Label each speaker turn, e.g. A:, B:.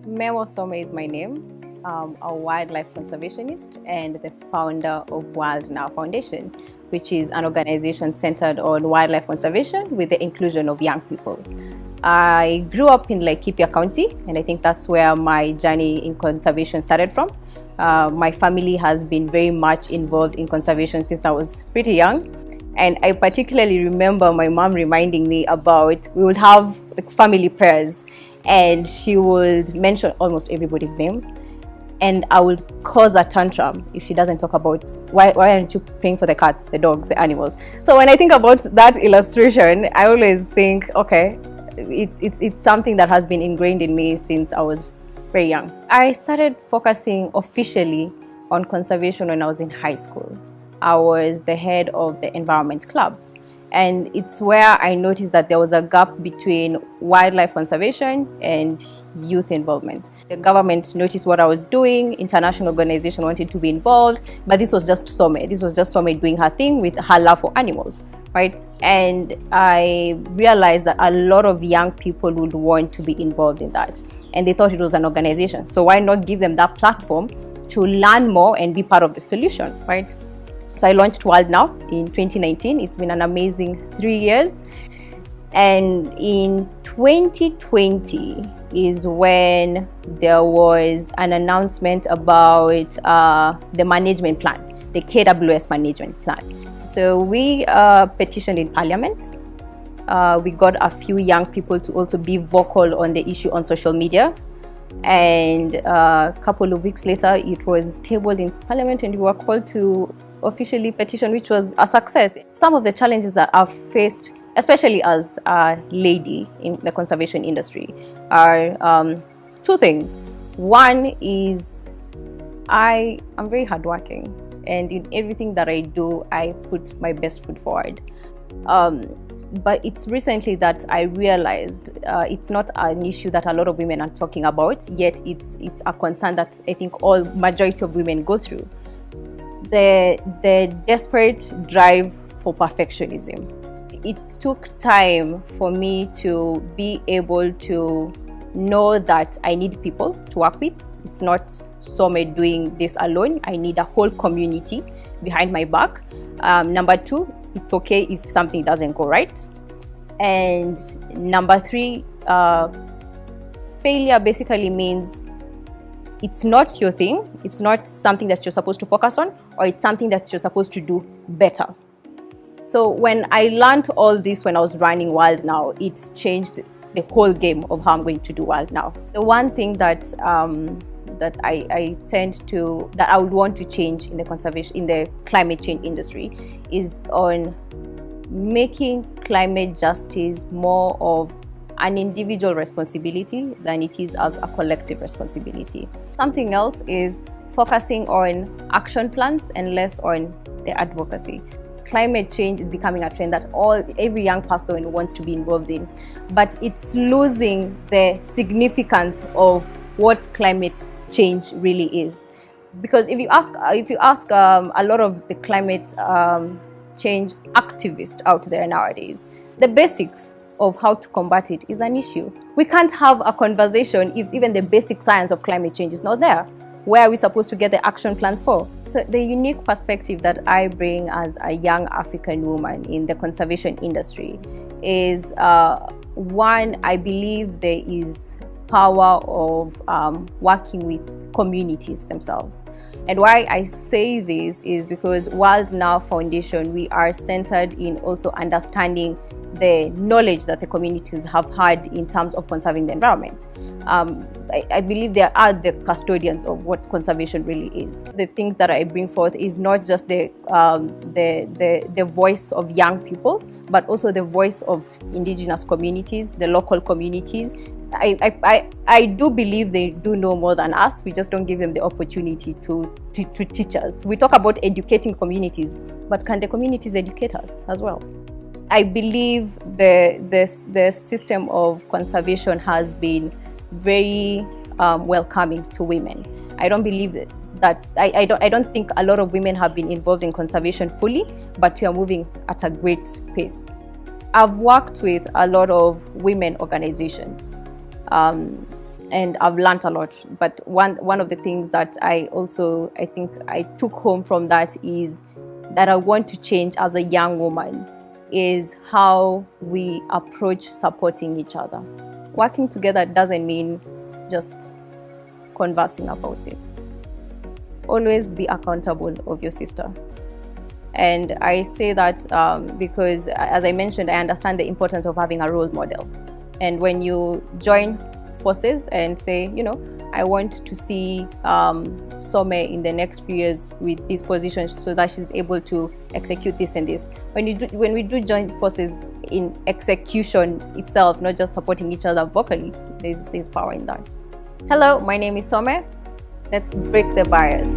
A: Memo Some is my name. A wildlife conservationist and the founder of Wild Now Foundation, which is an organization centered on wildlife conservation with the inclusion of young people. I grew up in Laikipia County, and I think that's where my journey in conservation started from. My family has been very much involved in conservation since I was pretty young. And I particularly remember my mom reminding me about, we would have family prayers, and she would mention almost everybody's name. And I would cause a tantrum if she doesn't talk about why aren't you praying for the cats, the dogs, the animals. So when I think about that illustration, I always think, okay, it's something that has been ingrained in me since I was very young. I started focusing officially on conservation when I was in high school. I was the head of the environment club. And it's where I noticed that there was a gap between wildlife conservation and youth involvement. The government noticed what I was doing, international organization wanted to be involved, but this was just Some. This was just Some doing her thing with her love for animals, right? And I realized that a lot of young people would want to be involved in that. And they thought it was an organization. So why not give them that platform to learn more and be part of the solution, right? So I launched Wild Now in 2019. It's been an amazing 3 years. And in 2020 is when there was an announcement about the management plan, the KWS management plan. So we petitioned in Parliament. We got a few young people to also be vocal on the issue on social media. And a couple of weeks later, it was tabled in Parliament and we were called to officially petition, which was a success. Some of the challenges that I've faced, especially as a lady in the conservation industry, are two things. One is I am very hardworking, and in everything that I do, I put my best foot forward. But it's recently that I realized it's not an issue that a lot of women are talking about, yet it's a concern that I think majority of women go through. The desperate drive for perfectionism. It took time for me to be able to know that I need people to work with. It's not Some doing this alone. I need a whole community behind my back. Number two, it's okay if something doesn't go right. And number three, failure basically means it's not your thing, it's not something that you're supposed to focus on, or it's something that you're supposed to do better. So when I learned all this when I was running Wild Now, it changed the whole game of how I'm going to do Wild Now. The one thing that I would want to change in the climate change industry is on making climate justice more of an individual responsibility than it is as a collective responsibility. Something else is focusing on action plans and less on the advocacy. Climate change is becoming a trend that every young person wants to be involved in, but it's losing the significance of what climate change really is. Because if you ask a lot of the climate change activists out there nowadays, the basics of how to combat it is an issue. We can't have a conversation if even the basic science of climate change is not there. Where are we supposed to get the action plans for? So the unique perspective that I bring as a young African woman in the conservation industry is one, I believe there is power of working with communities themselves. And why I say this is because Wild Now Foundation, we are centered in also understanding the knowledge that the communities have had in terms of conserving the environment. I believe they are the custodians of what conservation really is. The things that I bring forth is not just the voice of young people, but also the voice of indigenous communities, the local communities. I do believe they do know more than us. We just don't give them the opportunity to teach us. We talk about educating communities, but can the communities educate us as well? I believe the system of conservation has been very welcoming to women. I don't believe that I don't think a lot of women have been involved in conservation fully, but we are moving at a great pace. I've worked with a lot of women organizations. and I've learned a lot. But one of the things that I think I took home from that is that I want to change as a young woman is how we approach supporting each other. Working together doesn't mean just conversing about it. Always be accountable of your sister. And I say that because, as I mentioned, I understand the importance of having a role model. And when you join forces and say, I want to see Some in the next few years with this position so that she's able to execute this and this. When we do join forces in execution itself, not just supporting each other vocally, there's power in that. Hello, my name is Some. Let's break the bias.